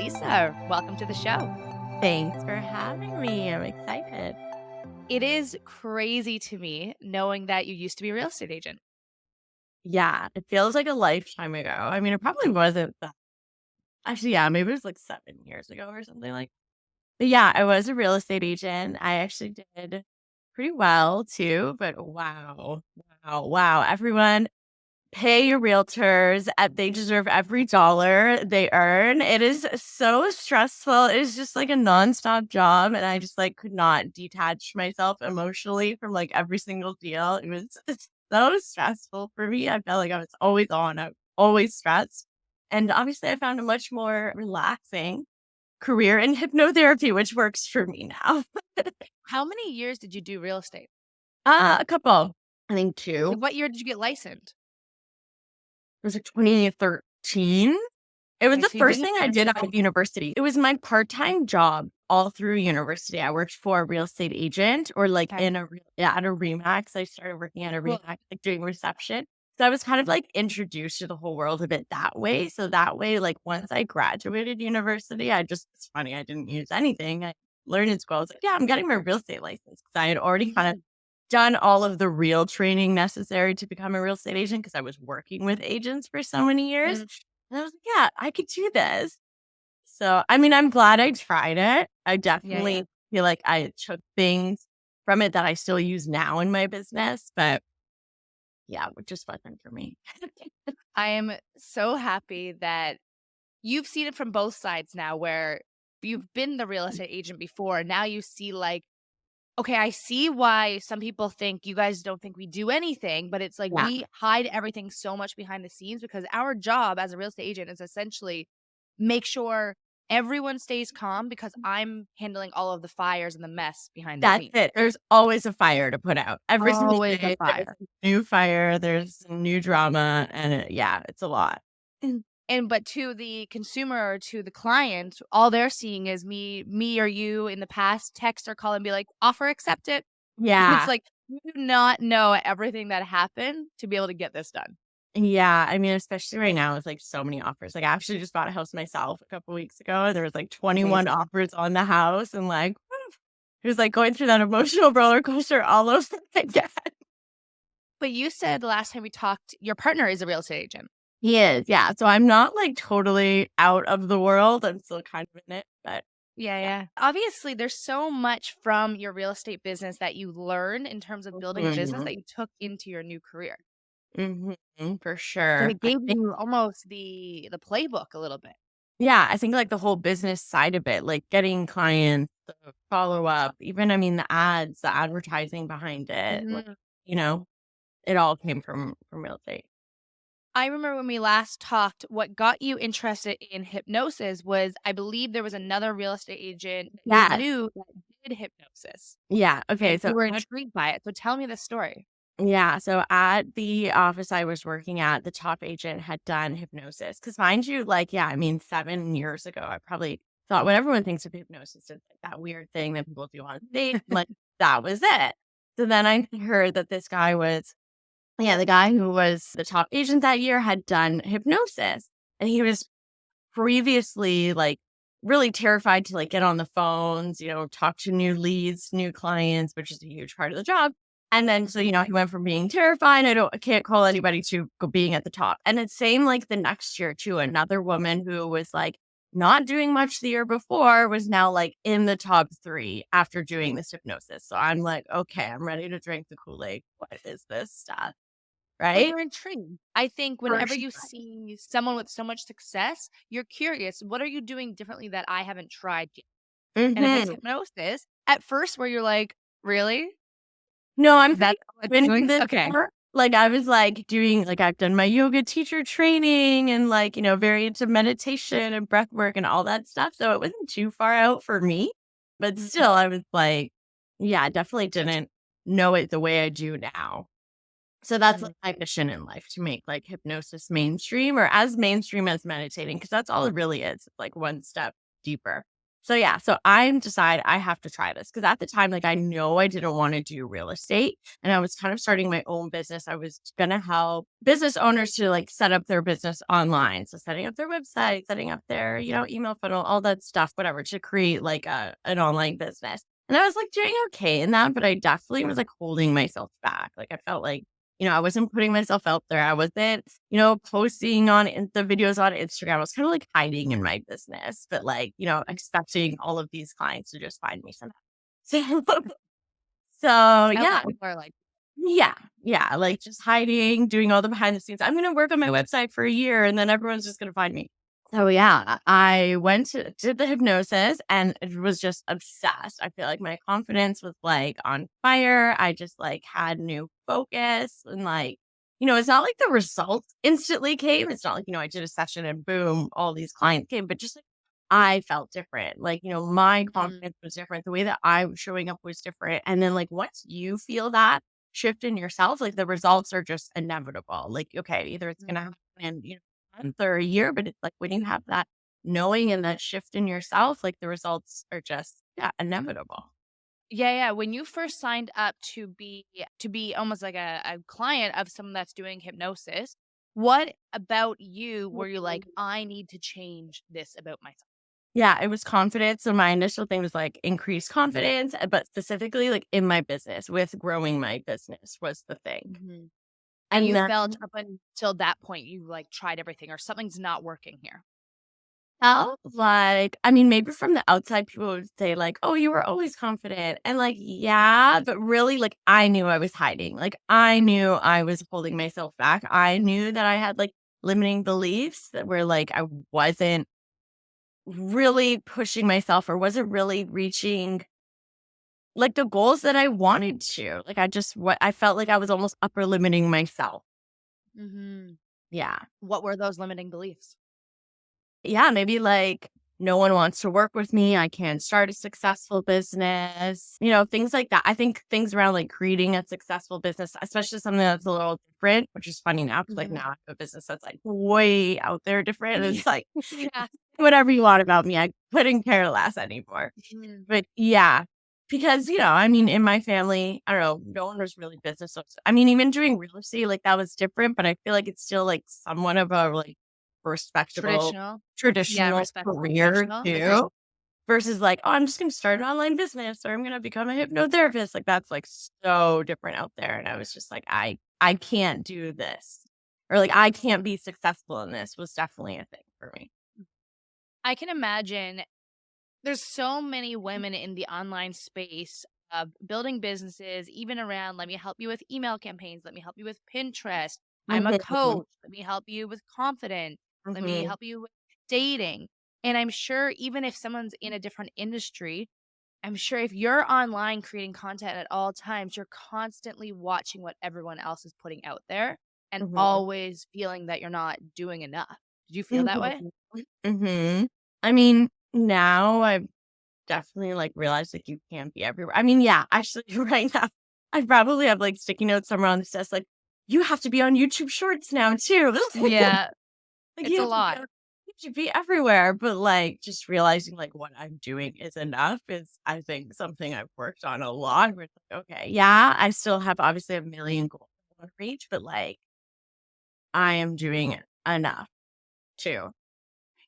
Elisa, welcome to the show. Thanks for having me. I'm excited. It is crazy to me knowing that you used to be a real estate agent. Yeah, it feels like a lifetime ago. I mean, it probably wasn't that. Actually, yeah, maybe it was like 7 years ago or something like. But yeah, I was a real estate agent. I actually did pretty well too. But wow! Everyone, pay your realtors. They deserve every dollar they earn. It is so stressful. It is just like a nonstop job. And I just like could not detach myself emotionally from like every single deal. It was so stressful for me. I felt like I was always on, I was always stressed. And obviously I found a much more relaxing career in hypnotherapy, which works for me now. How many years did you do real estate? A couple, I think two. Like, what year did you get licensed? It was like 2013. It was Okay, the so you've been first in thing the I did business. out of university. It was my part-time job all through university. I worked for a real estate agent or like Okay, at a Remax. I started working at a cool. Remax, like doing reception. So I was kind of like introduced to the whole world a bit that way. So that way, like once I graduated university, it's funny, I didn't use anything. I learned in school. I was like, yeah, I'm getting my real estate license because I had already kind of done all of the real training necessary to become a real estate agent because I was working with agents for so many years. Mm. And I was like, yeah, I could do this. So, I mean, I'm glad I tried it. I Yeah, yeah. definitely feel like I took things from it that I still use now in my business, but yeah, it just wasn't for me. I am so happy that you've seen it from both sides now where you've been the real estate agent before. And now you see like, okay, I see why some people think you guys don't think we do anything, but it's like Yeah, we hide everything so much behind the scenes because our job as a real estate agent is essentially make sure everyone stays calm because I'm handling all of the fires and the mess behind the that's scenes. it. There's always a fire to put out. Every single Always a day, there's fire. a new fire, there's new drama, and yeah, it's a lot. And but to the consumer or to the client, all they're seeing is me or you in the past text or call and be like, offer accept it. And it's Yeah. like, you do not know everything that happened to be able to get this done. Yeah, I mean, especially right now with, like, so many offers. Like, I actually just bought a house myself a couple weeks ago, and there was, like, 21 Amazing. offers on the house, and, like, it was, like, going through that emotional roller coaster all over again. But you said the last time we talked, your partner is a real estate agent. He is, yeah, so I'm not, like, totally out of the world, I'm still kind of in it, but Yeah, yeah. yeah. Obviously, there's so much from your real estate business that you learned in terms of building a business Mhm, that you took into your new career. for So sure. it gave you almost the playbook a little bit. Yeah, I think, like, the whole business side of it, like, getting clients, the follow-up, even, I mean, the ads, the advertising behind it, like, Mhm. you know, it all came from real estate. I remember when we last talked, what got you interested in hypnosis was I believe there was another real estate agent that you Yes. knew that did hypnosis, Yeah, okay, and so you were intrigued by it. So tell me the story. so at the office I was working at, the top agent had done hypnosis. Because mind you, like, yeah, I mean, 7 years ago, I probably thought what everyone thinks of hypnosis is, like, that weird thing that people do on stage, like, that was it. So then I heard that this guy was yeah, the guy who was the top agent that year had done hypnosis, and he was previously, like, really terrified to, like, get on the phones, talk to new leads, new clients, which is a huge part of the job. And then, so, he went from being terrified, I can't call anybody to go being at the top. And it's same like the next year too. Another woman who was like not doing much the year before was now like in the top 3 after doing this hypnosis. So I'm like, okay, I'm ready to drink the Kool-Aid. What is this stuff? Well, Right? you're intrigued. I think For whenever sure. you see someone with so much success, you're curious, what are you doing differently that I haven't tried yet? And if it's Mhm. hypnosis, at first where you're like, "Really? No, I'm pretty That's all it's open to doing?" this Okay. more. Like, I was, like, doing like, I've done my yoga teacher training and, like, very into meditation and breath work and all that stuff, so it wasn't too far out for me, but Mhm. still, I was like yeah, I definitely didn't know it the way I do now. So that's, like, Mhm. my mission in life to make, like, hypnosis mainstream or as mainstream as meditating because that's all it really is. It's, like, one step deeper. So yeah, so I decided I have to try this because at the time, like I know I didn't want to do real estate and I was kind of starting my own business. I was gonna help business owners to like set up their business online. So setting up their website, setting up their, email funnel, all that stuff, whatever, to create like an online business. And I was like doing okay in that, but I definitely was like holding myself back. Like I felt like, I wasn't putting myself out there. I wasn't posting on the videos on Instagram. I was kind of like hiding in my business, but like, expecting all of these clients to just find me somehow. So, so A lot yeah, of people are like, yeah, yeah, like just hiding, doing all the behind the scenes. I'm going to work on my website for a year and then everyone's just going to find me. So yeah, I did the hypnosis and it was just obsessed. I feel like my confidence was like on fire. I just like had new focus and like, it's not like the results instantly came. It's not like, I did a session and boom, all these clients came, but just like I felt different. Like, my mhm, confidence was different. The way that I was showing up was different. And then like once you feel that shift in yourself, like the results are just inevitable. Like, okay, either it's gonna mhm. happen in, a month or a year, but it's like when you have that knowing and that shift in yourself, like the results are just inevitable. Yeah, yeah. When you first signed up to be almost like a client of someone that's doing hypnosis, what about you were you like, I need to change this about myself? Yeah, it was confidence. So my initial thing was like increased confidence, but specifically like in my business with growing my business was the thing. Mhm. And And you then felt up until that point you like tried everything or something's not working here. felt like, I mean, maybe from the outside, people would say, like, oh, you were always confident. And like, yeah, but really, like, I knew I was hiding. Like, I knew I was holding myself back. I knew that I had like limiting beliefs that were like, I wasn't really pushing myself or wasn't really reaching like the goals that I wanted to. Like, what I felt like I was almost upper limiting myself. Mhm. Yeah. What were those limiting beliefs? Yeah, maybe like no one wants to work with me. I can't start a successful business, things like that. I think things around like creating a successful business, especially something that's a little different, which is funny now because like Mhm. now I have a business that's like way out there different. And Yeah. it's like Yeah. whatever you want about me, I couldn't care less anymore. Mhm. But yeah, because, I mean, in my family, I don't know, no one was really business. I mean, even doing real estate, like that was different, but I feel like it's still like somewhat of a like respectable, Traditional. Yeah, traditional respectable career professional. Agreed. too. Versus like, oh, I'm just going to start an online business or I'm going to become a hypnotherapist. Like that's like so different out there. And I was just like, I can't do this or like, I can't be successful in this was definitely a thing for me. I can imagine there's so many women in the online space of building businesses, even around let me help you with email campaigns, let me help you with Pinterest. I'm a Mhm, coach. Let me help you with confidence. Let me mhm, help you with dating. And I'm sure even if someone's in a different industry, I'm sure if you're online creating content at all times, you're constantly watching what everyone else is putting out there and mhm, always feeling that you're not doing enough. Did you feel that way? mhm, mhm. I mean, now I've definitely, like, realized, like, you can't be everywhere. I mean, yeah, actually, right now, I probably have, like, sticky notes somewhere on this desk, like, "You have to be on YouTube Shorts now too." Yeah, Like, it's you a have to be lot. on you should be everywhere, but, like, just realizing, like, what I'm doing is enough is, I think, something I've worked on a lot where it's like, "Okay, yeah, I still have, obviously, a million goals I wanna reach, but, like, I am doing enough too."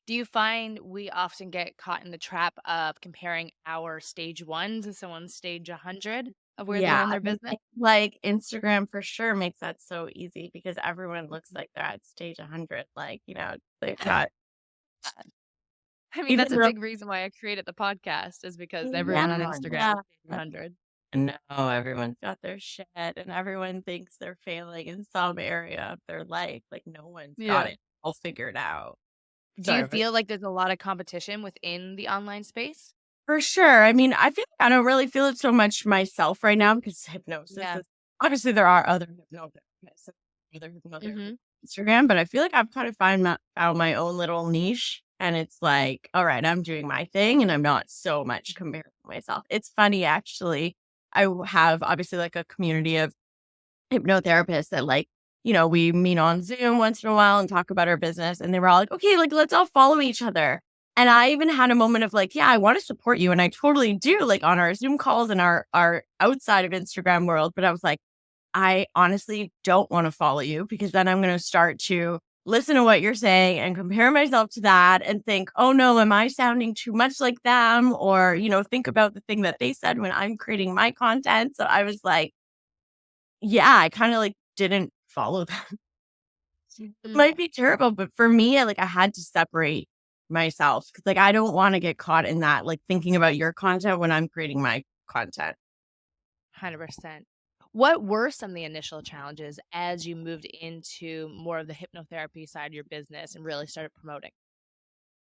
Do you find we often get caught in the trap of comparing our stage 1 to someone's stage 100 of where they Yeah, are in I their business? think, like, Instagram for sure makes that so easy because everyone looks like they're at stage 100, like, they've got I mean, even that's a though big reason why I created the podcast is because everyone on yeah, Instagram yeah. is stage 100. No, everyone's got their shit and everyone thinks they're failing in some area of their life, like, no one's got Yeah. it all figured out. Do you Sorry, but feel like there's a lot of competition within the online space? for sure, I mean, I feel like I don't really feel it so much myself right now because hypnosis Yeah. is obviously, there are other hypnotherapists, other hypnotherapists Mhm. Instagram, but I feel like I've kind of found my own little niche, and it's like, "Alright, I'm doing my thing, and I'm not so much comparing myself." It's funny, actually. Have, obviously, like, a community of hypnotherapists that, like, we meet on Zoom once in a while and talk about our business, and they were all like, "Okay, like, let's all follow each other." And I even had a moment of like, yeah, I want to support you. And I totally do, like on our Zoom calls and our outside of Instagram world. But I was like, I honestly don't want to follow you because then I'm going to start to listen to what you're saying and compare myself to that and think, oh no, am I sounding too much like them? Or, think about the thing that they said when I'm creating my content. So I was like, yeah, I kind of like didn't follow them. It Mm, might be terrible, but for me, I had to separate myself because like I don't want to get caught in that, like thinking about your content when I'm creating my content. 100%. What were some of the initial challenges as you moved into more of the hypnotherapy side of your business and really started promoting?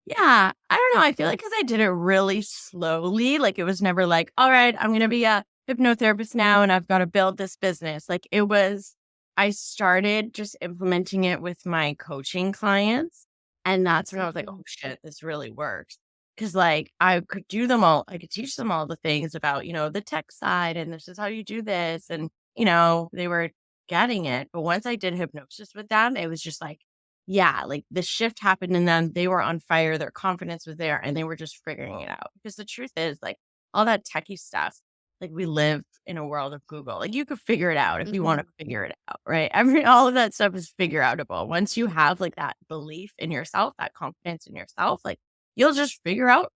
Yeah, I don't know. I feel like because I did it really slowly, like it was never like, all right, I'm going to be a hypnotherapist now and I've got to build this business. Like it was, I started just implementing it with my coaching clients. And that's when I was like, oh Mhm, shit, this really works. Cause like I could do them all, I could teach them all the things about, the tech side and this is how you do this. And, they were getting it. But once I did hypnosis with them, it was just like, yeah, like the shift happened in them. They were on fire. Their confidence was there and they were just figuring it out. Because the truth is, like, all that techie stuff, like, we live in a world of Google. Like, you could figure it out if you want to mhm, figure it out, right? All of that stuff is figure outable. Once you have like that belief in yourself, that confidence in yourself, like, you'll just figure out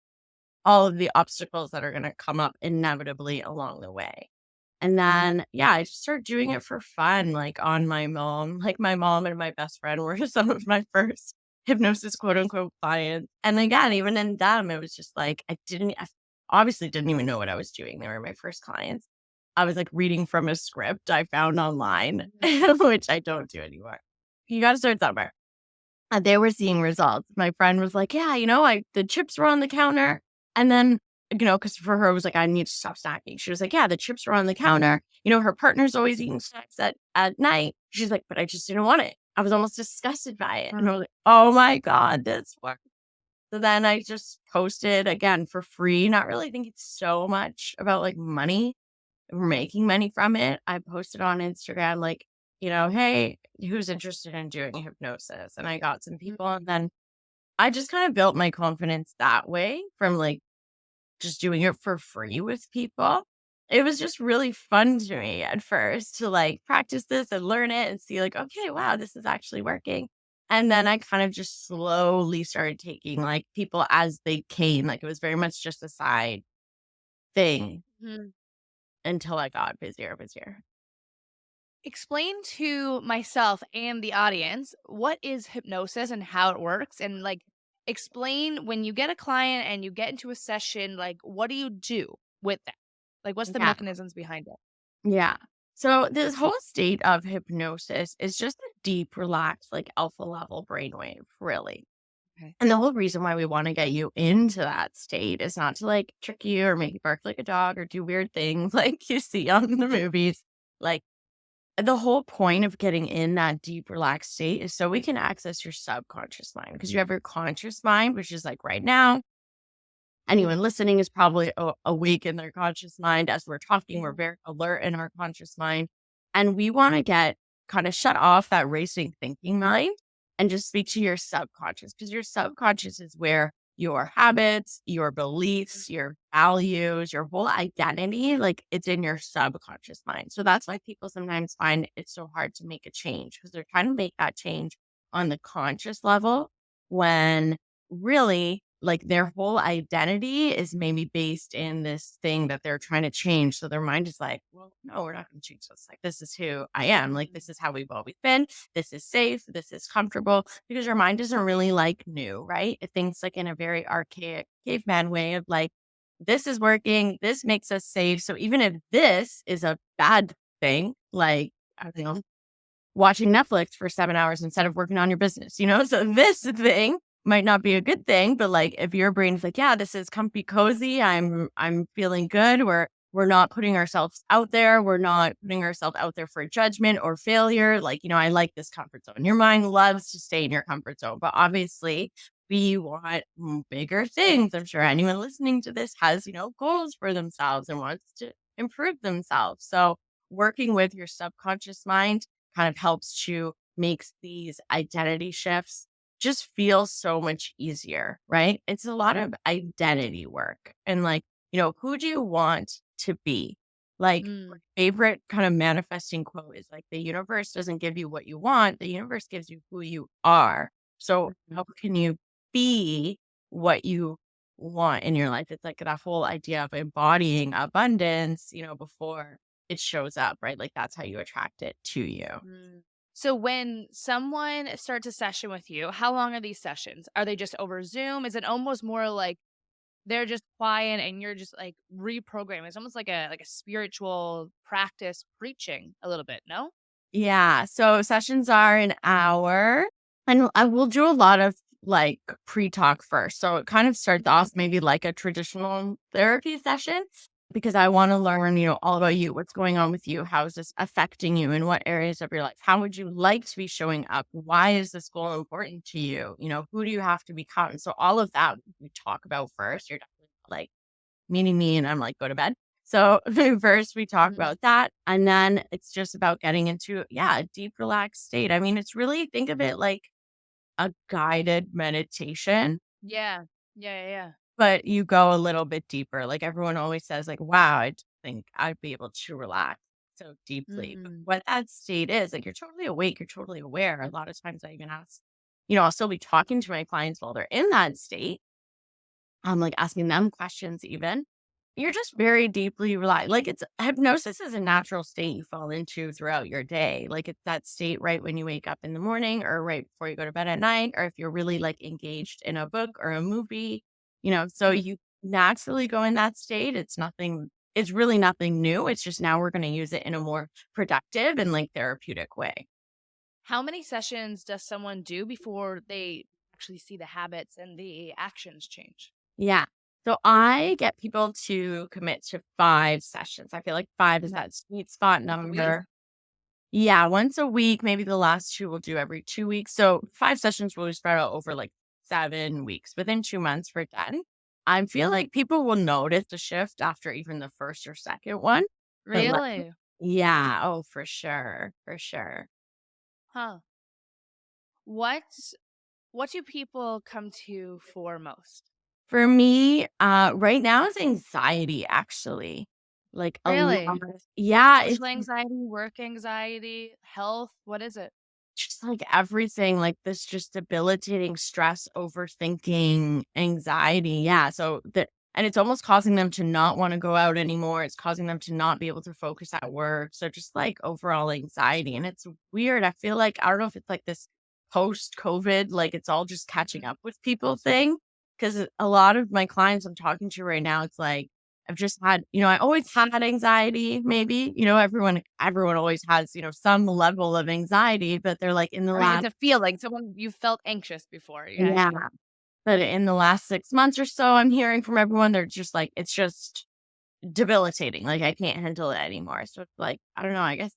all of the obstacles that are going to come up inevitably along the way. And then, yeah, I just started doing it for fun, like on my mom. Like my mom and my best friend were some of my first hypnosis quote unquote clients. And again, even in them, it was just like I obviously didn't even know what I was doing. They were my first clients. I was like reading from a script I found online, mhm. which I don't do anymore. You got to start somewhere. They were seeing results. My friend was like, "Yeah, I the chips were on the counter." And then, because for her, it was like, "I need to stop snacking." She was like, "Yeah, the chips were on the counter." Her partner's always eating snacks at night. She's like, "But I just didn't want it." I was almost disgusted by it. And I was like, "Oh my God, this works." So then I just posted again for free, not really thinking so much about like money making money from it. I posted on Instagram, like, hey, who's interested in doing hypnosis? And I got some people. And then I just kind of built my confidence that way from like just doing it for free with people. It was just really fun to me at first to like practice this and learn it and see, like, okay, wow, this is actually working. And then I kind of just slowly started taking like people as they came. Like it was very much just a side thing Mhm. until I got busier and busier. Explain to myself and the audience what is hypnosis and how it works, and like explain when you get a client and you get into a session, like what do you do with them? Like what's the Yeah. mechanisms behind it? Yeah. So this whole state of hypnosis is just a deep, relaxed, like alpha level brainwave, really. Okay. And the whole reason why we want to get you into that state is not to like trick you or make you bark like a dog or do weird things like you see on the movies. Like the whole point of getting in that deep, relaxed state is so we can access your subconscious mind because you have your conscious mind, which is like right now. Anyone listening is probably awake in their conscious mind. As we're talking, we're Mhm. very alert in our conscious mind. And we want to get kind of shut off that racing thinking mind and just speak to your subconscious because your subconscious is where your habits, your beliefs, your values, your whole identity, like it's in your subconscious mind. So that's why people sometimes find it's so hard to make a change because they're trying to make that change on the conscious level when really, like, their whole identity is maybe based in this thing that they're trying to change. So their mind is like, well, no, we're not going to change this. Like, this is who I am. Like, this is how we've always been. This is safe. This is comfortable because your mind doesn't really like new, right? It thinks like in a very archaic caveman way of like, this is working. This makes us safe. So even if this is a bad thing, like, I don't know, watching Netflix for 7 hours instead of working on your business, you know? So this thing might not be a good thing, but like if your brain's like, yeah, this is comfy cozy, I'm feeling good. We're not putting ourselves out there. We're not putting ourselves out there for judgment or failure. Like, I like this comfort zone. Your mind loves to stay in your comfort zone, but obviously we want bigger things. I'm sure anyone listening to this has, goals for themselves and wants to improve themselves. So working with your subconscious mind kind of helps to makes these identity shifts just feels so much easier, right? It's a lot of identity work and like, who do you want to be? Like, my Mm, favorite kind of manifesting quote is like, the universe doesn't give you what you want, the universe gives you who you are. So, mhm, how can you be what you want in your life? It's like that whole idea of embodying abundance, before it shows up, right? Like, that's how you attract it to you. mm. So when someone starts a session with you, how long are these sessions? Are they just over Zoom? Is it almost more like they're just quiet and you're just like reprogramming? It's almost like a spiritual practice preaching a little bit, no? Yeah, so sessions are an hour, and I will do a lot of, like, pre-talk first. So it kind of starts off maybe like a traditional therapy session because I wanna learn, all about you, what's going on with you, how is this affecting you, in what areas of your life? How would you like to be showing up? Why is this goal important to you? Who do you have to become? So all of that we talk about first. You're definitely like meeting me and I'm like, "Go to bed." So, first we talk Mhm. about that, and then it's just about getting into, yeah, a deep, relaxed state. I mean, it's really think of it like a guided meditation, Yeah. Yeah, yeah, yeah. but you go a little bit deeper. Like, everyone always says, like, "Wow, I didn't think I'd be able to relax so deeply." But Mhm. what that state is, like, you're totally awake, you're totally aware. A lot of times I even ask I'll still be talking to my clients while they're in that state. I'm like asking them questions even. You're just very deeply rely like it's hypnosis is a natural state you fall into throughout your day. Like it's that state right when you wake up in the morning or right before you go to bed at night, or if you're really like engaged in a book or a movie, so you naturally go in that state. It's really nothing new. It's just now we're going to use it in a more productive and like therapeutic way. How many sessions does someone do before they actually see the habits and the actions change? Yeah. So I get people to commit to 5 sessions. I feel like 5 is No. that sweet spot Once a week? number. Yeah, once a week, maybe the last 2 we'll do every 2 weeks. So 5 sessions will be spread out over, like, 7 weeks. Within 2 months, we're done. I feel like people will notice the shift after even the 1st or 2nd one, but, like Really? yeah, oh, for sure, for sure. Huh. What what do people come to for most? For me, right now it's anxiety, actually. Like, a lot Really? yeah, Social it's anxiety, work anxiety, health? What is it? just like everything, like this just debilitating stress, overthinking, anxiety. Yeah. And it's almost causing them to not want to go out anymore. It's causing them to not be able to focus at work. So just like overall anxiety. And it's weird. I feel like, I don't know if it's like this post COVID, like it's all just catching Mhm. up with people thing. Cause a lot of my clients I'm talking to right now, it's like, I've just had, I always had anxiety, maybe, everyone always has, some level of anxiety, but they're like in the Right, it's last, a feeling. Someone you felt anxious before. Yeah, yeah, yeah. but in the last 6 months or so, I'm hearing from everyone, they're just like, it's just debilitating. Like I can't handle it anymore. So it's like, I don't know, I guess,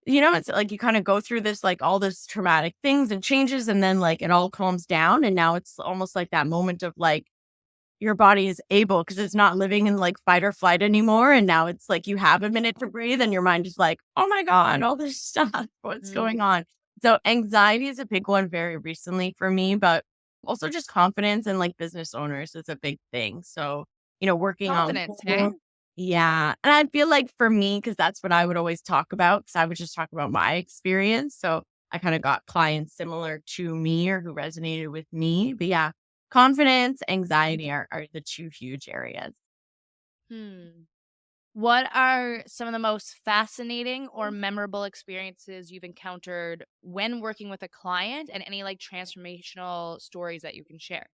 it's like you kind of go through this, like all this traumatic things and changes, and then like it all calms down. And now it's almost like that moment of like, your body is able because it's not living in, like, fight or flight anymore, and now it's like you have a minute to breathe, and your mind is like, "Oh my god, all this stuff, what's going Mm. on?" So, anxiety is a big one very recently for me, but also just confidence and, like, business owners is a big thing. So, working on Confidence, hey? yeah, and I feel like for me, because that's what I would always talk about, because I would just talk about my experience, so I kinda got clients similar to me or who resonated with me, but yeah, confidence, anxiety are the 2 huge areas. Hmm. What are some of the most fascinating or memorable experiences you've encountered when working with a client and any like transformational stories that you can share?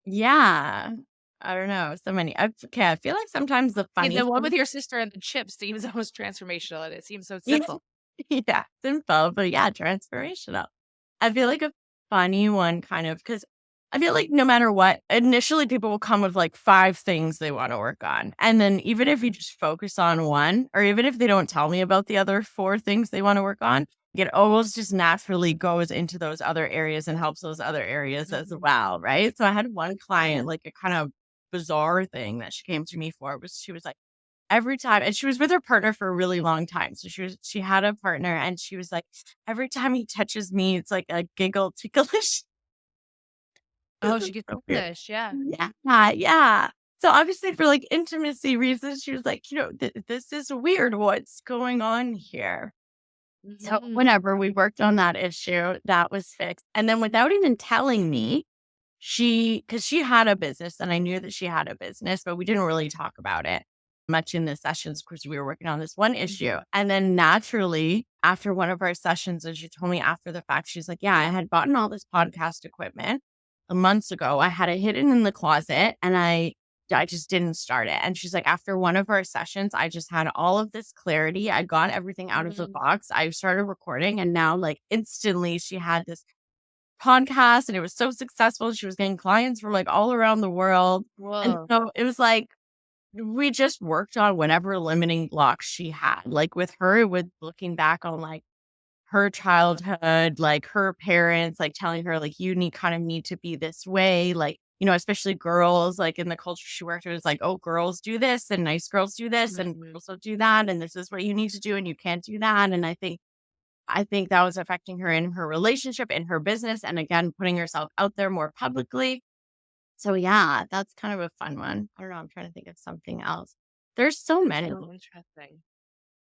Yeah. I don't know, so many I feel like sometimes the Hey, funny the one with your sister and the chips seems almost transformational and it seems so yeah, simple. yeah, simple, but yeah, transformational. I feel like a funny one kind of because I feel like no matter what, initially people will come with like 5 things they wanna work on, and then even if you just focus on 1, or even if they don't tell me about the other 4 things they wanna work on, it almost just naturally goes into those other areas and helps those other areas as Mhm. well, right? So I had one client, like a kind of bizarre thing that she came to me for was she was like, every time, and she was with her partner for a really long time. So she had a partner and she was like, "Every time he touches me, it's like a giggle ticklish." This Oh, is she gets so weird. English, yeah. Yeah, yeah. So obviously for like intimacy reasons, she was like, this is weird. What's going on here? So Mhm. whenever we worked on that issue, that was fixed. And then without even telling me, because she had a business and I knew that she had a business, but we didn't really talk about it much in the sessions because we were working on this one issue. Mhm. And then naturally, after one of our sessions, and she told me after the fact, she's like, yeah, I had bought all this podcast equipment months ago. I had it hidden in the closet and I just didn't start it. And she's like, after one of our sessions, I just had all of this clarity. I got everything out of the Mhm. box. I started recording, and now, like, instantly, she had this podcast and it was so successful. She was getting clients from like all around the world. And Whoa. so it was like we just worked on whatever limiting blocks she had. Like with her, with looking back on like her childhood, like her parents, like telling her, like, you need to be this way. Like, especially girls, like in the culture she worked with, it's like, oh, girls do this and nice girls do this and Mhm. girls don't do that. And this is what you need to do and you can't do that. And I think that was affecting her in her relationship, in her business, and again, putting herself out there more publicly. So yeah, that's kind of a fun one. I don't know. I'm trying to think of something else. There's so That's many. really interesting.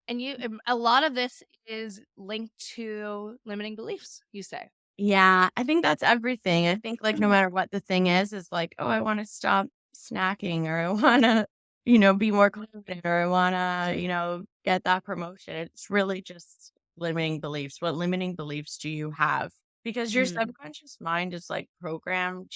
And a lot of this is linked to limiting beliefs, you say? Yeah, I think that's everything. I think like no matter what the thing is like, oh, I want to stop snacking or I want to, be more confident or I want to, get that promotion. It's really just limiting beliefs. What limiting beliefs do you have? Because your Mhm. subconscious mind is like programmed,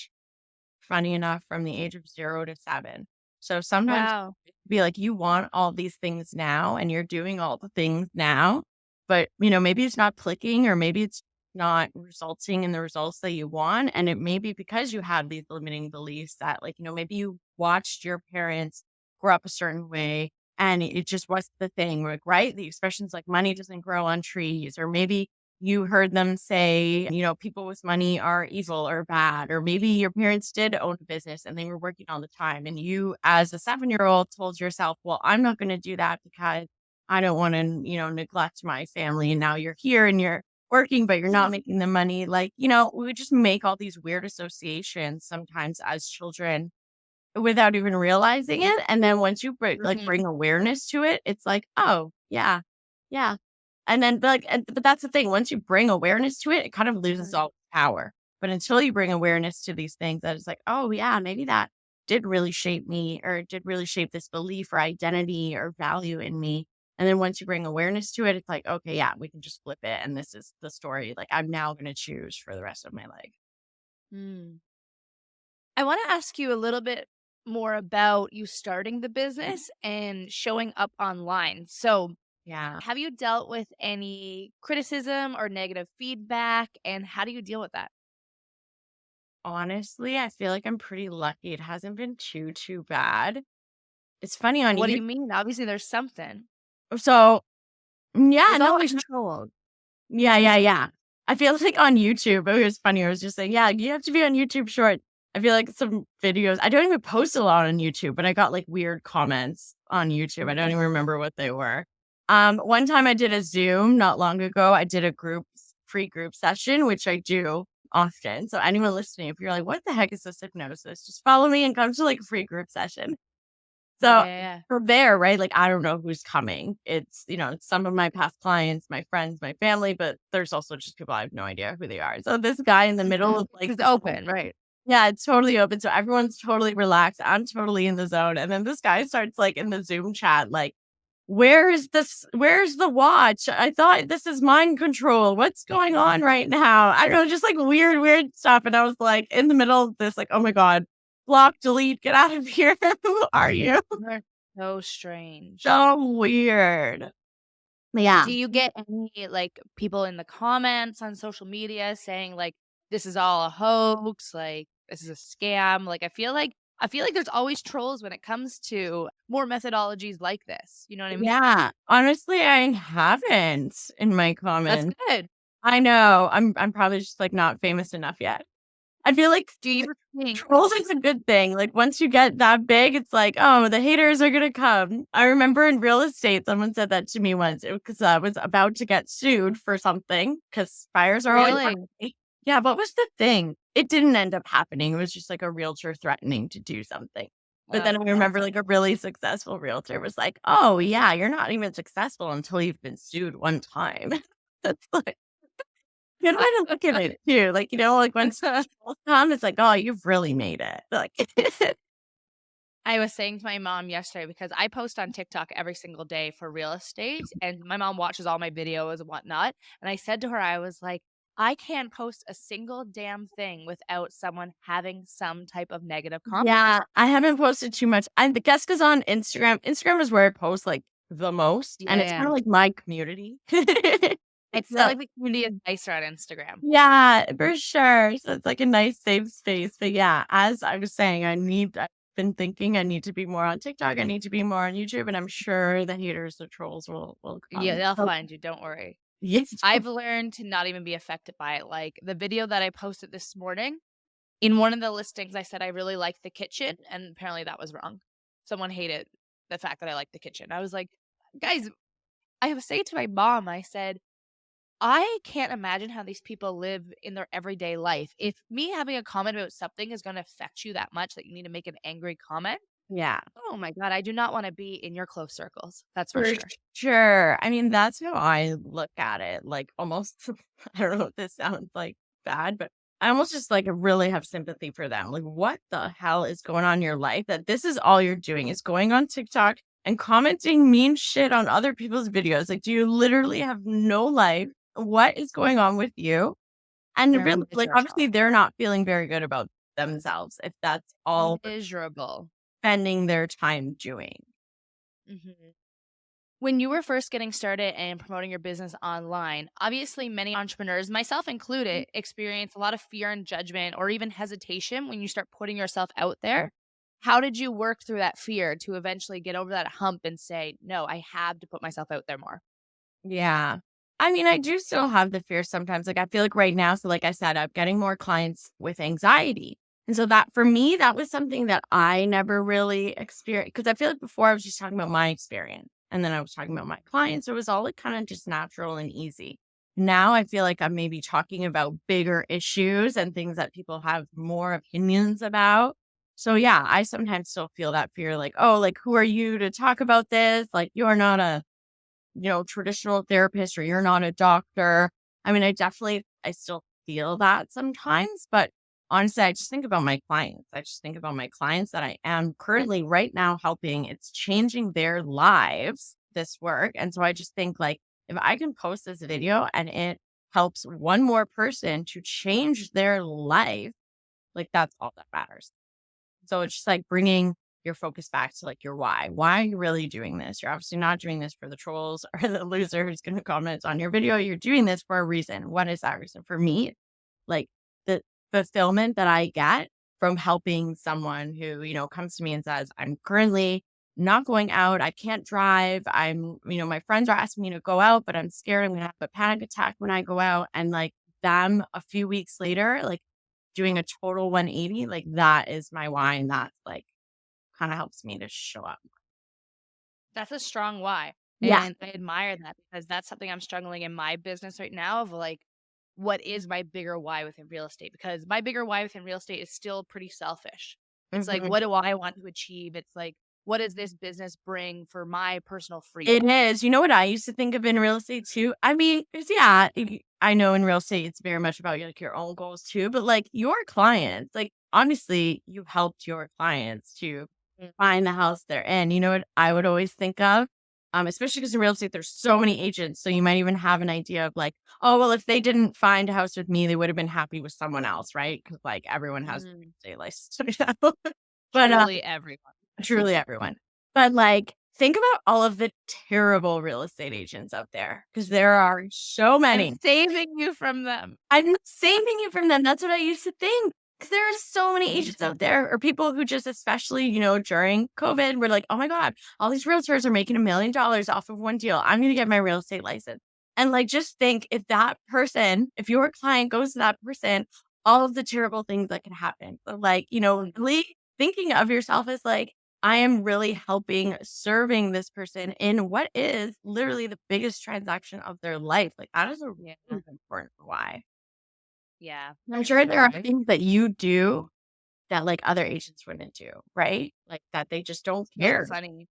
funny enough, from the age of 0 to 7. So sometimes Wow. it could be like you want all these things now and you're doing all the things now, but, maybe it's not clicking or maybe it's not resulting in the results that you want. And it may be because you have these limiting beliefs that, like, maybe you watched your parents grow up a certain way and it just wasn't the thing. Like, right? The expressions like money doesn't grow on trees, or maybe you heard them say, people with money are evil or bad, or maybe your parents did own a business and they were working all the time. And you, as a 7-year-old, told yourself, well, I'm not going to do that because I don't want to, neglect my family. And now you're here and you're working, but you're not making the money. Like, we just make all these weird associations sometimes as children without even realizing it. And then once you Mhm. bring awareness to it, it's like, oh, yeah, yeah. And then, but that's the thing. Once you bring awareness to it, it kind of loses Mhm. all power. But until you bring awareness to these things, that it's like, oh, yeah, maybe that did really shape me, or it did really shape this belief or identity or value in me. And then once you bring awareness to it, it's like, okay, yeah, we can just flip it. And this is the story. Like, I'm now going to choose for the rest of my life. Mm. I wanna ask you a little bit more about you starting the business and showing up online. So, Yeah. have you dealt with any criticism or negative feedback, and how do you deal with that? Honestly, I feel like I'm pretty lucky. It hasn't been too bad. It's funny on What do you. you mean? Obviously, there's something. So, yeah, There's no, always trolls. yeah, yeah, yeah. I feel like on YouTube, it was funny. I was just saying, yeah, you have to be on YouTube Short. I feel like some videos, I don't even post a lot on YouTube, but I got like weird comments on YouTube. I don't even remember what they were. One time I did a Zoom not long ago. I did a free group session, which I do often. So anyone listening, if you're like, what the heck is this hypnosis? Just follow me and come to like a free group session. Yeah, So yeah, yeah. from there, right, like, I don't know who's coming. It's, it's some of my past clients, my friends, my family, but there's also just people I have no idea who they are. So this guy in the middle Mhm. of like 'Cause it's this whole, open, right? yeah, it's totally open. So everyone's totally relaxed. I'm totally in the zone. And then this guy starts like in the Zoom chat, like, where is this? Where's the watch? I thought this is mind control. What's going on right now? I don't know, just like weird stuff. And I was like in the middle of this, like, oh my God, block, delete, get out of here. Who are you? They're so strange. So weird. Yeah. Do you get any, like, people in the comments on social media saying, like, "This is all a hoax," like, "This is a scam"? Like, I feel like there's always trolls when it comes to more methodologies like this, you know what I mean? Yeah. Honestly, I haven't in my That's comments. good. I know. I'm probably just like not famous enough yet. I feel like Do you think trolls is a good thing. Like once you get that big, it's like, oh, the haters are gonna come. I remember in real estate, someone said that to me once. It because I was about to get sued for something because buyers are always really? right. Yeah, what was the thing? it didn't end up happening. It was just like a realtor threatening to do something. But then I That's remember like a really successful realtor was like, "Oh, yeah, you're not even successful until you've been sued one time." That's like good way to look at it too. Like, like when trouble come, it's like, "Oh, you've really made it." Like I was saying to my mom yesterday because I post on TikTok every single day for real estate, and my mom watches all my videos and whatnot. And I said to her, I was like, I can't post a single damn thing without someone having some type of negative comment. Yeah, I haven't posted too much. I guess because on Instagram is where I post, like, the most, and it's Yeah. kinda like my community. I feel So like the community is nicer on Instagram. yeah, for sure. So it's like a nice safe space, but yeah, as I was saying, I've been thinking I need to be more on TikTok, I need to be more on YouTube, and I'm sure the haters, the trolls will Yeah, come. they'll Oh, find you. Don't worry. yes. I've learned to not even be affected by it. Like the video that I posted this morning, in one of the listings, I said I really liked the kitchen, and apparently that was wrong. Someone hated the fact that I liked the kitchen. I was like, guys, I was saying to my mom, I said, I can't imagine how these people live in their everyday life. If me having a comment about something is going to affect you that much that you need to make an angry comment, Yeah. oh my God, I do not want to be in your close circles. That's for For sure. sure. I mean, that's how I look at it. Like almost, I don't know if this sounds like bad, but I almost just like really have sympathy for them. Like, what the hell is going on in your life that this is all you're doing is going on TikTok and commenting mean shit on other people's videos? Like, do you literally have no life? What is going on with you? And They're really, like, miserable. obviously, they're not feeling very good about themselves if that's all they're Miserable. spending their time doing. Mhm. When you were first getting started and promoting your business online, obviously many entrepreneurs, myself included, experience a lot of fear and judgment or even hesitation when you start putting yourself out there. How did you work through that fear to eventually get over that hump and say, no, I have to put myself out there more? Yeah. I mean, I do still have the fear sometimes. Like, I feel like right now, so like I said, I'm getting more clients with anxiety. And so that for me, that was something that I never really experienced because I feel like before I was just talking about my experience and then I was talking about my clients. So it was all like kind of just natural and easy. Now I feel like I'm maybe talking about bigger issues and things that people have more opinions about. So yeah, I sometimes still feel that fear like, oh, like, who are you to talk about this? Like, you're not a traditional therapist or you're not a doctor. I mean, I still feel that sometimes, but honestly, I just think about my clients. I just think about my clients that I am currently right now helping. It's changing their lives, this work. And so I just think like, if I can post this video and it helps one more person to change their life, like that's all that matters. So it's just like bringing your focus back to like your why. Why are you really doing this? You're obviously not doing this for the trolls or the loser who's going to comment on your video. You're doing this for a reason. What is that reason? For me, like the fulfillment that I get from helping someone who, comes to me and says, I'm currently not going out. I can't drive. My friends are asking me to go out, but I'm scared I'm going to have a panic attack when I go out. And like them a few weeks later, like doing a total 180, like, that is my why, and that, like, kinda helps me to show up. That's a strong why. Yeah. And I admire that because that's something I'm struggling in my business right now of like, what is my bigger why within real estate? Because my bigger why within real estate is still pretty selfish. It's like, Mhm. what do I want to achieve? It's like, what does this business bring for my personal It freedom? is. You know what I used to think of in real estate too? I mean, 'cause yeah, I know in real estate it's very much about, like, your own goals too, but, like, your clients, like, honestly, you helped your clients to Mm. find the house they're in. You know what I would always think of? Especially because in real estate, there's so many agents, so you might even have an idea of, like, "Oh, well, if they didn't find a house with me, they would have been happy with someone else," right? Because like, everyone has a real Mhm. estate license, you know? But, Truly everyone. truly everyone. But, like, think about all of the terrible real estate agents out there, because there are so I'm many. saving you from them. I'm not saving you from them, that's what I used to think. Because there are so many agents out there or people who just especially, during COVID, were like, "Oh my god, all these realtors are making $1,000,000 off of one deal. I'm gonna get my real estate license." And, like, just think if your client goes to that person, all of the terrible things that can happen. But, like, really thinking of yourself as, like, I am really helping serving this person in what is literally the biggest transaction of their life. Like, that is a Yeah. really important why. Yeah. I'm sure there are Okay. things that you do that, like, other agents wouldn't do, right? Like, that they just don't So care. funny.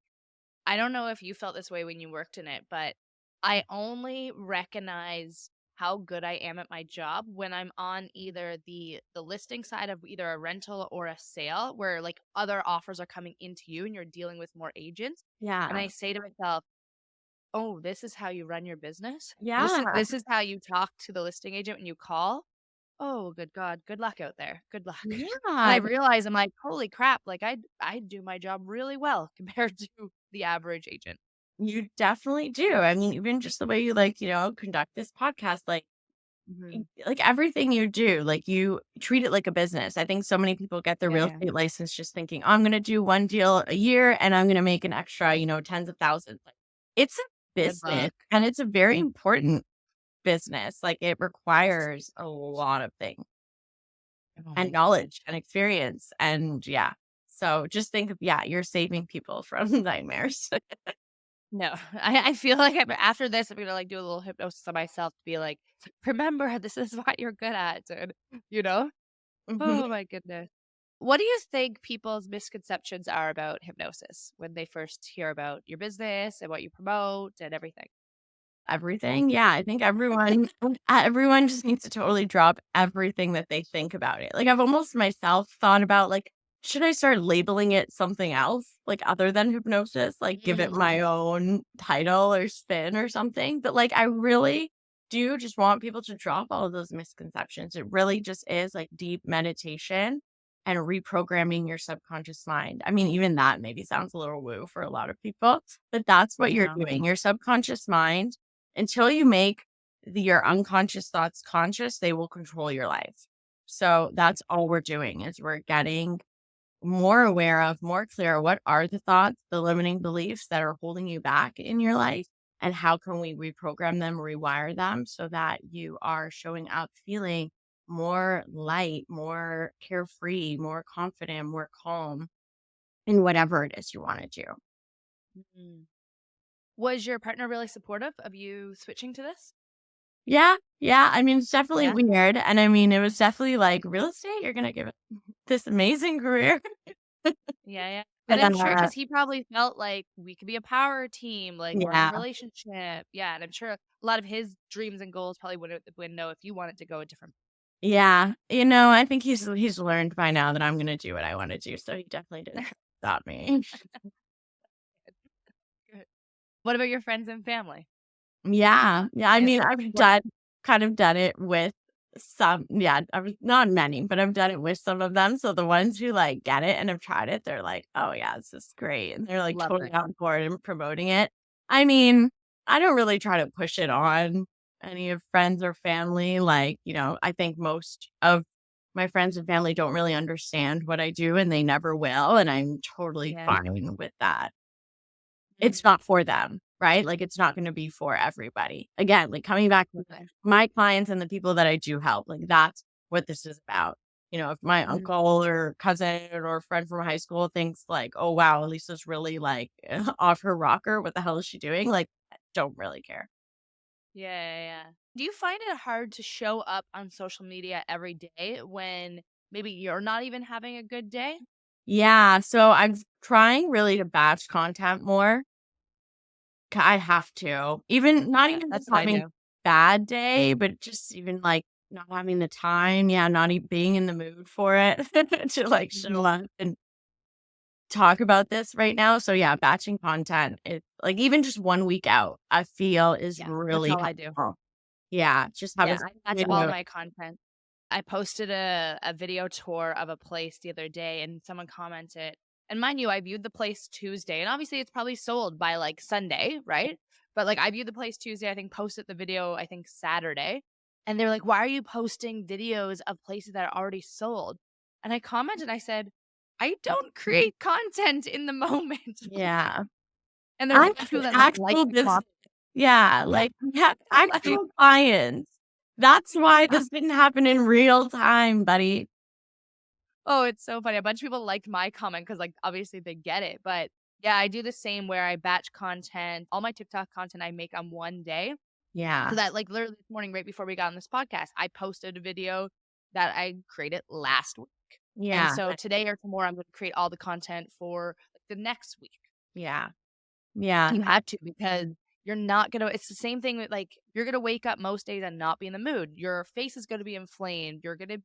I don't know if you felt this way when you worked in it, but I only recognize how good I am at my job when I'm on either the listing side of either a rental or a sale where like other offers are coming into you and you're dealing with more agents. And Yeah. I say to myself, "Oh, this is how you run your business? This is Yeah. this is how you talk to the listing agent when you call? Oh, good God. Good luck out there. Good luck." And I Yeah. realize I'm like, "Holy crap, like I do my job really well compared to the average agent." You definitely do. I mean, even just the way you, like, conduct this podcast, Mhm. like, everything you do, like, you treat it like a business. I think so many people get their Yeah, real yeah. estate license just thinking, "Oh, I'm gonna do 1 deal a year and I'm gonna make an extra, tens of thousands." Like, it's a Good business luck. and it's a very important business. Like, it requires a lot of things Oh and my goodness. knowledge and experience and yeah. So, just think of yeah, you're saving people from nightmares. No, I feel like I'm after this, I'm gonna, like, do a little hypnosis on myself to be like, "Remember, this is what you're good at, dude." You know? Mhm. Oh my goodness. What do you think people's misconceptions are about hypnosis when they first hear about your business and what you promote and everything? Everything? Yeah, I think everyone just needs to totally drop everything that they think about it. Like, I've almost myself thought about, like, should I start labeling it something else, like, other than hypnosis? Like, give it Mhm. my own title or spin or something? But, like, I really do just want people to drop all of those misconceptions. It really just is, like, deep meditation and reprogramming your subconscious mind. I mean, even that maybe sounds a little woo for a lot of people, but that's what you're Yeah. doing. Your subconscious mind until you make your unconscious thoughts conscious, they will control your life. So that's all we're doing is we're getting more aware of, more clear what are the thoughts, the limiting beliefs that are holding you back in your life, and how can we reprogram them, rewire them so that you are showing up feeling more light, more carefree, more confident, more calm in whatever it is you want to do. Mhm. Was your partner really supportive of you switching to this? Yeah, yeah, I mean, it's definitely Yeah. weird, and I mean, it was definitely like, "Real estate? You're gonna give it this amazing career?" Yeah, yeah. And But, I'm sure because he probably felt like we could be a power team, like, we're in a yeah, relationship. Yeah, and I'm sure a lot of his dreams and goals probably wouldn't know if you wanted to go a different. yeah, I think he's learned by now that I'm gonna do what I wanna do, so he definitely didn't stop me. Good. What about your friends and family? Yeah, yeah, I And mean, I've what done it with some yeah, I was not many, but I've done it with some of them, so the ones who, like, get it and have tried it, they're like, "Oh, yeah, this is great," and they're, like, love totally it. on board and promoting it. I mean, I don't really try to push it on any of friends or family, like, I think most of my friends and family don't really understand what I do, and they never will, and I'm totally Yeah. fine with that. It's Mhm. not for them, right? Like, it's not gonna be for everybody. Again, like, coming back to Okay. my clients and the people that I do help, like, that's what this is about. If my Mhm. uncle or cousin or friend from high school thinks like, "Oh, wow, Elisa's really, like, off her rocker. What the hell is she doing?" Like, I don't really care. Yeah, yeah, yeah. Do you find it hard to show up on social media every day when maybe you're not even having a good day? Yeah, so I'm trying really to batch content more. I have to. Even not Yeah, even just that's what I having do. bad day, but just even, like, not having the time, yeah, not being in the mood for it to, like, show Mhm. up and talk about this right now. So, yeah, batching content, like, even just 1 week out, I feel is Yeah, that's really all I do. helpful. Yeah, just have a Yeah, I match all video. my content. I posted a video tour of a place the other day and someone commented, and mind you, I viewed the place Tuesday, and obviously it's probably sold by like Sunday, right? But like I viewed the place Tuesday, I think posted the video, I think Saturday. And they're like, why are you posting videos of places that are already sold? And I commented, I said, I don't create content in the moment. Yeah. And there's a I bunch of have people that like actual the business. comment. Yeah, like, we have Like, actual clients. That's why this didn't happen in real time, buddy. oh, it's so funny. A bunch of people liked my comment because, like, obviously they get it. But yeah, I do the same where I batch content. All my TikTok content I make on one day. So Yeah. that, like, literally this morning, right before we got on this podcast, I posted a video that I created last week. And Yeah. so today or tomorrow, I'm going to create all the content for like, the next week. Yeah. Yeah. You have to because you're not going to, it's the same thing with like, you're going to wake up most days and not be in the mood. Your face is going to be inflamed. You're going to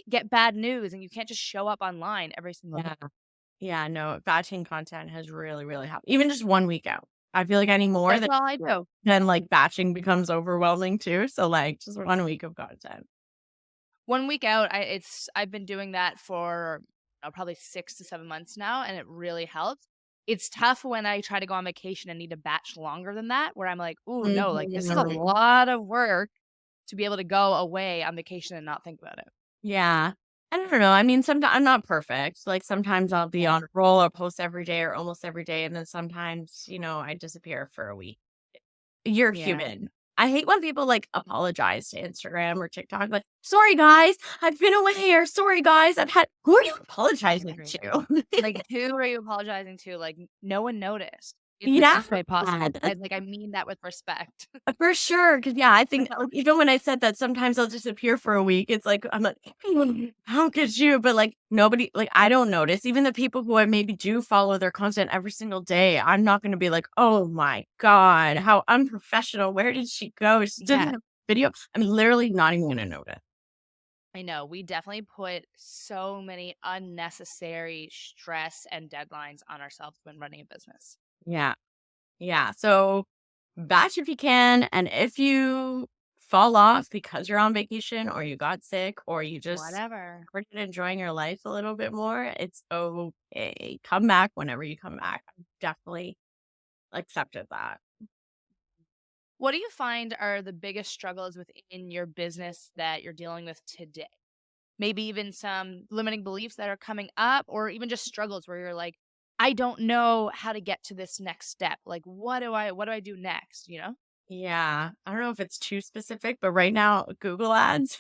get bad news and you can't just show up online every single day. Yeah. Yeah. No, batching content has really, really helped. Even just 1 week out. I feel like any more That's than all I do. then like batching becomes overwhelming too. So like just 1 week of content. 1 week out, I've been doing that for probably 6 to 7 months now, and it really helps. It's tough when I try to go on vacation and need to batch longer than that, where I'm like, "Ooh, no, like this is a Mhm. lot of work to be able to go away on vacation and not think about it." Yeah. I don't know. I mean, sometimes I'm not perfect. Like sometimes I'll be Yeah. on a roll or post every day or almost every day. And then sometimes, I disappear for a week. You're Yeah. human. I hate when people like apologize to Instagram or TikTok, like, sorry guys, I've been away, or sorry guys, who are you apologizing Right. to? Like, who are you apologizing to? Like, no one noticed in the Yeah. best way possible. That's I mean that with respect. For sure, because yeah, I think, like, even when I said that sometimes I'll disappear for a week, it's like, I'm like, "How could you?" But, like, nobody like, I don't notice. Even the people who I maybe do follow their content every single day, I'm not gonna be like, "Oh my god, how unprofessional. Where did she go? She didn't Yeah. have video." I'm literally not even gonna notice. I know. We definitely put so many unnecessary stress and deadlines on ourselves when running a business. Yeah. Yeah, so batch if you can, and if you fall off because you're on vacation or you got sick or you just Whatever. started enjoying your life a little bit more, it's okay. Come back whenever you come back. I've definitely accepted that. What do you find are the biggest struggles within your business that you're dealing with today? Maybe even some limiting beliefs that are coming up, or even just struggles where you're like, I don't know how to get to this next step. Like, what do I do next? You know? Yeah, I don't know if it's too specific, but right now, Google ads.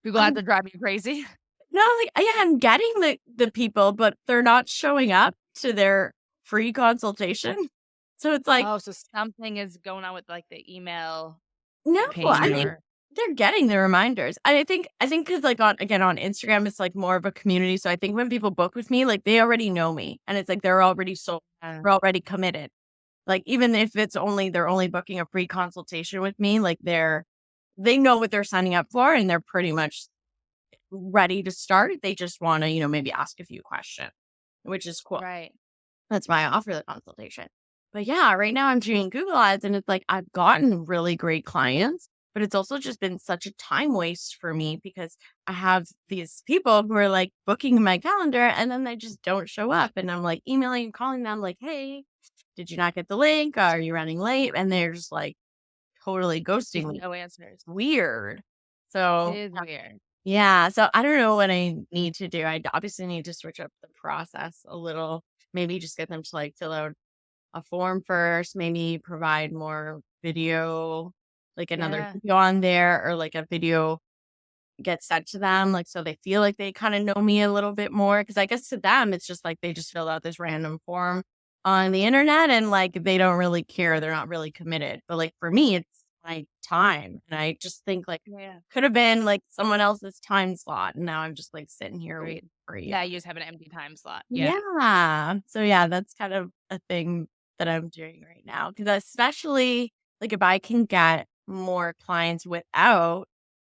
Google ads I'm are driving you crazy. no, like, yeah, I'm getting the people, but they're not showing up to their free consultation. So it's like, Oh, so something is going on with like the email no, I campaign mean, or they're getting the reminders. And I think because like, on Instagram, it's, like, more of a community, so I think when people book with me, like, they already know me, and it's like they're already sold, they're already committed. Like, even if they're only booking a free consultation with me, like, they know what they're signing up for, and they're pretty much ready to start. They just wanna, maybe ask a few questions, which is cool. right. That's why I offer the consultation. But yeah, right now I'm doing Google ads and it's like I've gotten really great clients, but it's also just been such a time waste for me because I have these people who are like booking my calendar and then they just don't show up. And I'm like emailing and calling them like, hey, did you not get the link? Are you running late? And they're just like totally ghosting Just me. no answers. Weird. It So is weird. yeah, so I don't know what I need to do. I obviously need to switch up the process a little. Maybe just get them to like fill out a form first, maybe provide more video, like another Yeah. video on there or like a video gets sent to them, like so they feel like they kind of know me a little bit more. Cause I guess to them, it's just like they just filled out this random form on the internet and like they don't really care. They're not really committed. But like for me, it's my time. And I just think like Yeah. could have been like someone else's time slot. And now I'm just like sitting here Agreed. waiting for you. Now you just have an empty time slot. Yeah. Yeah. So yeah, that's kind of a thing that I'm doing right now. Cause especially like if I can get more clients without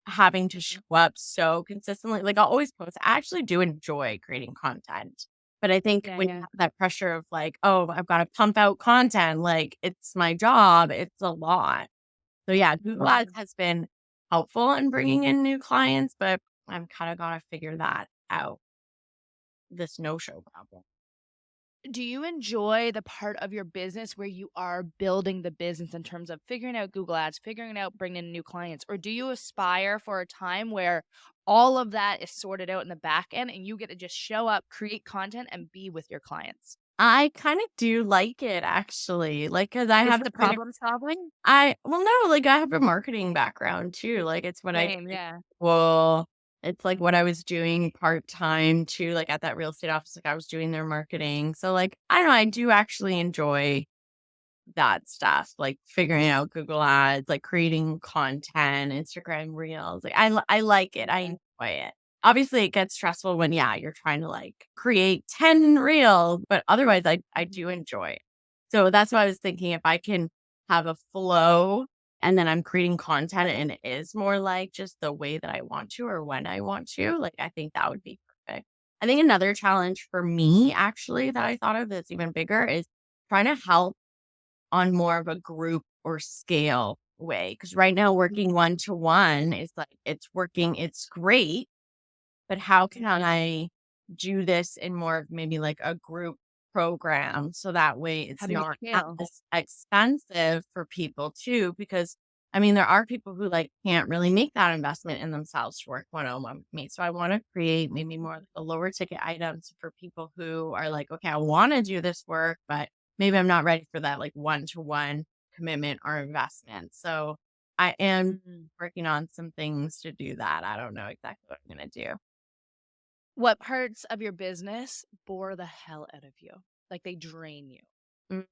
having to show Mhm. up so consistently, like I'll always post. I actually do enjoy creating content. But I think Yeah, when you yeah. have that pressure of like, oh, I've got to pump out content, like it's my job, it's a lot. So yeah, Google Ads Mhm. has been helpful in bringing in new clients, but I'm kind of got to figure that out, this no-show problem. Do you enjoy the part of your business where you are building the business in terms of figuring out Google Ads, figuring out bringing in new clients? Or do you aspire for a time where all of that is sorted out in the back end and you get to just show up, create content, and be with your clients? I kind of do like it actually, like, cause I It's have the a bit of problem solving? well, no, like, I have a marketing background too, like, it's what I Same, like yeah. well, it's, like, what I was doing part-time too, like, at that real estate office, like, I was doing their marketing, so, like, I don't know, I do actually enjoy that stuff, like, figuring out Google Ads, like, creating content, Instagram Reels, like, I like it, I Yeah. enjoy it. Obviously, it gets stressful when, yeah, you're trying to like create 10 reels, but otherwise, I Mhm. do enjoy it. So that's why I was thinking if I can have a flow and then I'm creating content and it is more like just the way that I want to or when I want to, like, I think that would be perfect. I think another challenge for me, actually, that I thought of that's even bigger is trying to help on more of a group or scale way. Because right now, working one to one is like, it's working, it's great, but how can I do this in more of maybe like a group program so that way How it's do you not scale? as expensive for people too? Because I mean, there are people who like can't really make that investment in themselves to work one on one with me. So I want to create maybe more like a lower ticket items for people who are like, okay, I want to do this work, but maybe I'm not ready for that like one to one commitment or investment. So I am Mhm. working on some things to do that. I don't know exactly what I'm going to do. What parts of your business bore the hell out of you? Like, they drain you? Mm,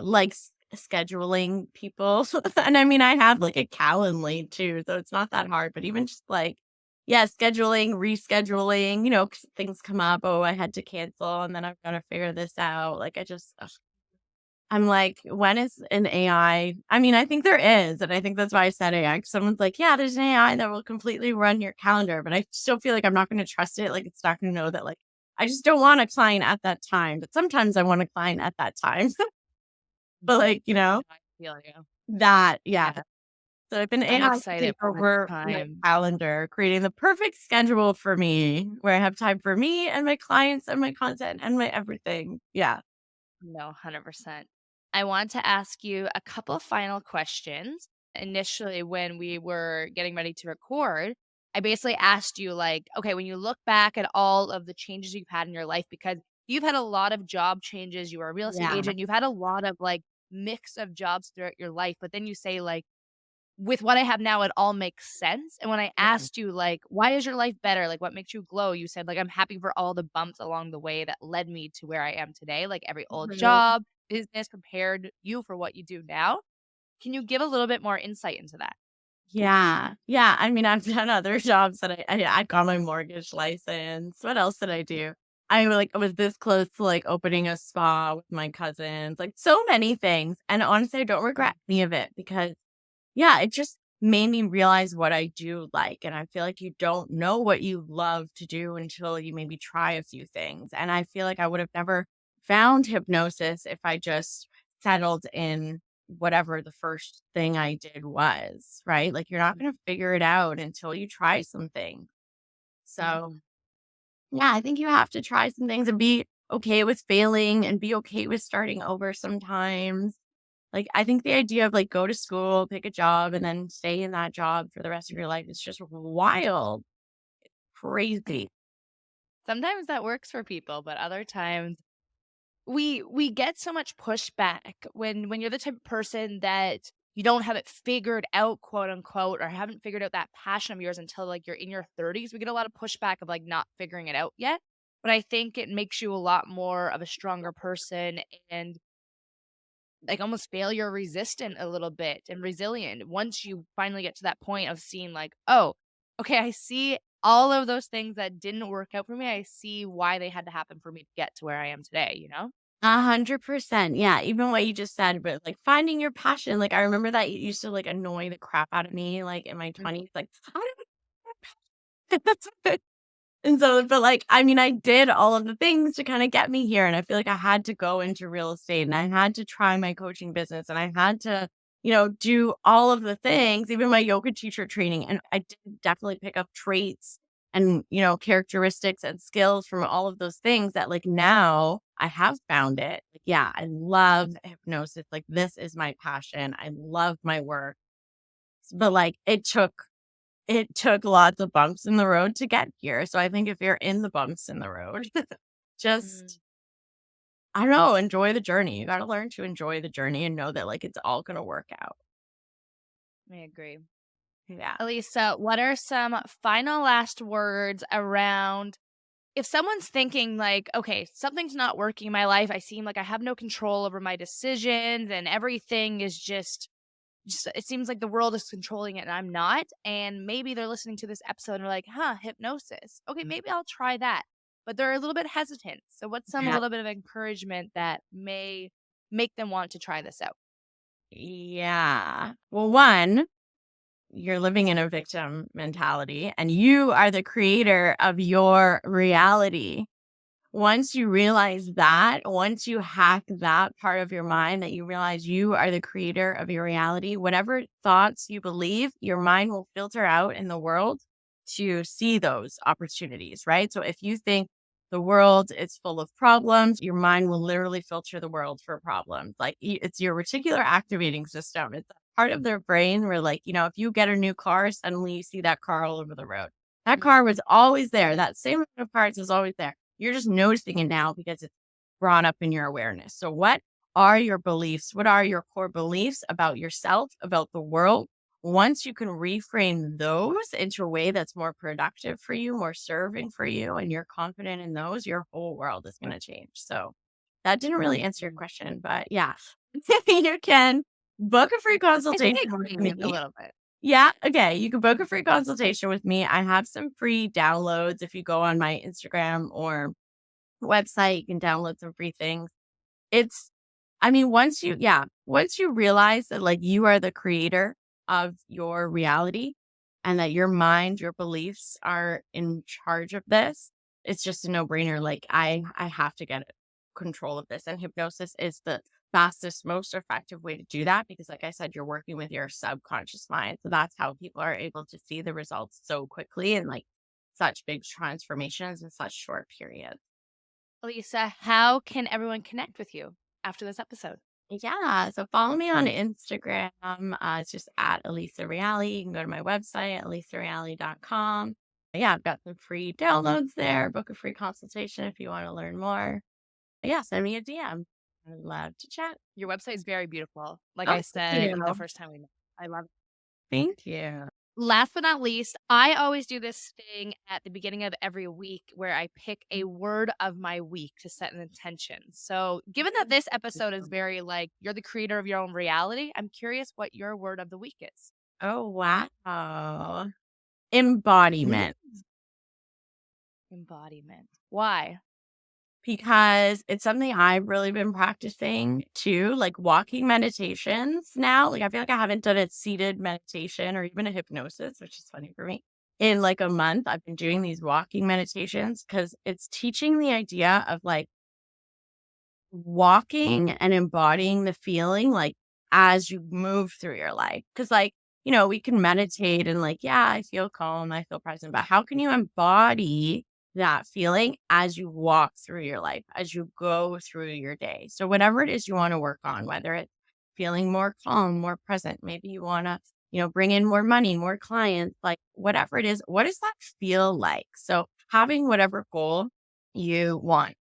like scheduling people. And I mean, I have like a Calendly too, so it's not that hard, but even just like, yeah, scheduling, rescheduling, 'cause things come up. Oh, I had to cancel and then I've got to figure this out. Like, I'm like, when is an I mean, I think there is. And I think that's why I said AI. 'Cause someone's like, yeah, there's an AI that will completely run your calendar. But I still feel like I'm not going to trust it. Like, it's not going to know that, like, I just don't want a client at that time. But sometimes I want a client at that time. But, Mhm. like, I feel you. yeah. Yeah, So if an I'm AI can excited take for this over my time. calendar, creating the perfect schedule for me, where I have time for me and my clients and my content and my everything. Yeah. No, 100%. I want to ask you a couple of final questions. Initially, when we were getting ready to record, I basically asked you, like, okay, when you look back at all of the changes you've had in your life, because you've had a lot of job changes, you were a real estate Yeah. agent, you've had a lot of like mix of jobs throughout your life, but then you say, like, with what I have now, it all makes sense. And when I Yeah. asked you, like, "Why is your life better? Like, what makes you glow?" You said, like, "I'm happy for all the bumps along the way that led me to where I am today." Like, every old Mhm. job, business prepared you for what you do now. Can you give a little bit more insight into that? Yeah. Yeah. I mean, I've done other jobs that I got my mortgage license. What else did I do? I was this close to like opening a spa with my cousins, like so many things. And honestly, I don't regret any of it because yeah, it just made me realize what I do like, and I feel like you don't know what you love to do until you maybe try a few things, and I feel like I would have never found hypnosis if I just settled in whatever the first thing I did was, right? Like, you're not gonna figure it out until you try something. So, Mhm. yeah, I think you have to try some things and be okay with failing and be okay with starting over sometimes. Like, I think the idea of, like, go to school, pick a job, and then stay in that job for the rest of your life is just wild, crazy. Sometimes that works for people, but other times we get so much pushback when you're the type of person that you don't have it figured out, quote unquote, or haven't figured out that passion of yours until like you're in your 30s. We get a lot of pushback of like not figuring it out yet. But I think it makes you a lot more of a stronger person and like almost failure resistant a little bit and resilient once you finally get to that point of seeing like, oh, okay, I see all of those things that didn't work out for me. I see why they had to happen for me to get to where I am today, you know? 100%. Yeah, even what you just said, but, like, finding your passion, like, I remember that it used to, like, annoy the crap out of me, like, in my 20s, like, "I don't And so, but like, I mean, I did all of the things to kind of get me here. And I feel like I had to go into real estate and I had to try my coaching business and I had to, do all of the things, even my yoga teacher training. And I did definitely pick up traits and, characteristics and skills from all of those things that like now I have found it. Like, yeah, I love hypnosis. Like, this is my passion. I love my work. But like, it took lots of bumps in the road to get here, so I think if you're in the bumps in the road, Mhm. just, I don't know, enjoy the journey. You gotta learn to enjoy the journey and know that, like, it's all gonna work out. I agree. Yeah. Elisa, what are some final last words around if someone's thinking like, okay, something's not working in my life, I seem like I have no control over my decisions and everything is just just it seems like the world is controlling it and I'm not. And maybe they're listening to this episode and they're like, huh, hypnosis. Okay, maybe I'll try that. But they're a little bit hesitant. So what's some Yeah. little bit of encouragement that may make them want to try this out? Yeah. Well, one, you're living in a victim mentality and you are the creator of your reality. Once you realize that, once you hack that part of your mind that you realize you are the creator of your reality, whatever thoughts you believe, your mind will filter out in the world to see those opportunities, right? So if you think the world is full of problems, your mind will literally filter the world for problems. Like it's your reticular activating system. It's a part of their brain where, like, if you get a new car, suddenly you see that car all over the road. That car was always there. That same amount of parts is always there. You're just noticing it now because it's brought up in your awareness. So, what are your beliefs? What are your core beliefs about yourself, about the world? Once you can reframe those into a way that's more productive for you, more serving for you, and you're confident in those, your whole world is going to change. So, that didn't really answer your question, but yeah, you can book a free I think consultation it with gave me a me. little bit. Yeah, okay. You can book a free consultation with me. I have some free downloads if you go on my Instagram or website, you can download some free things. It's I mean, once you realize that, like, you are the creator of your reality and that your mind, your beliefs are in charge of this, it's just a no-brainer. Like, I have to get control of this. And hypnosis is the fastest, most effective way to do that because, like I said, you're working with your subconscious mind. So that's how people are able to see the results so quickly and like such big transformations in such short periods. Lisa, how can everyone connect with you after this episode? Yeah, so follow me on Instagram. It's just at Elisa Reale. You can go to my website, elisareale.com. Yeah, I've got some free downloads there. Book a free consultation if you want to learn more. Yeah, send me a DM. I'd love to chat. Your website is very beautiful. Like Oh, I thank said the you. first time we met, I love it. Thank you. Last but not least, I always do this thing at the beginning of every week where I pick a word of my week to set an intention. So, given that this episode is very like you're the creator of your own reality, I'm curious what your word of the week is. Oh, wow. Embodiment. Embodiment. Why? Because it's something I've really been practicing too, like walking meditations now. Like I feel like I haven't done a seated meditation or even a hypnosis, which is funny for me. In like a month, I've been doing these walking meditations because it's teaching the idea of like walking and embodying the feeling, like, as you move through your life. Because, like, we can meditate and, like, yeah, I feel calm, I feel present, but how can you embody that feeling as you walk through your life, as you go through your day? So, whatever it is you want to work on, whether it's feeling more calm, more present, maybe you want to, bring in more money, more clients, like whatever it is, what does that feel like? So, having whatever goal you want.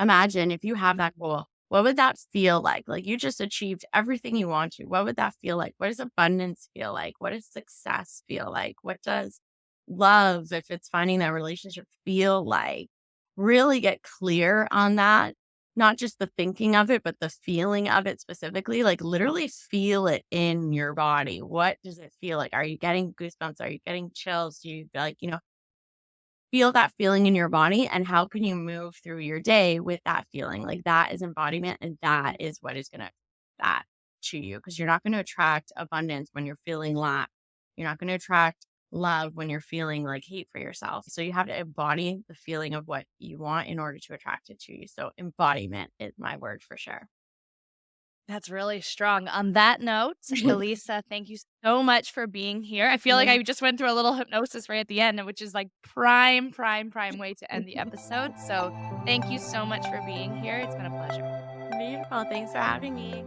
Imagine if you have that goal, what would that feel like? Like you just achieved everything you want to. What would that feel like? What does abundance feel like? What does success feel like? What does love, if it's finding that relationship, feel like? Really get clear on that. Not just the thinking of it, but the feeling of it specifically. Like literally feel it in your body. What does it feel like? Are you getting goosebumps? Are you getting chills? Do you like, feel that feeling in your body and how can you move through your day with that feeling? Like that is embodiment and that is what is going to that to you because you're not going to attract abundance when you're feeling lack. You're not going to attract love when you're feeling like hate for yourself. So you have to embody the feeling of what you want in order to attract it to you. So embodiment is my word for sure. That's really strong. On that note, Elisa, thank you so much for being here. I feel like I just went through a little hypnosis right at the end, which is like prime way to end the episode. So thank you so much for being here. It's been a pleasure. Beautiful. Thanks for having me.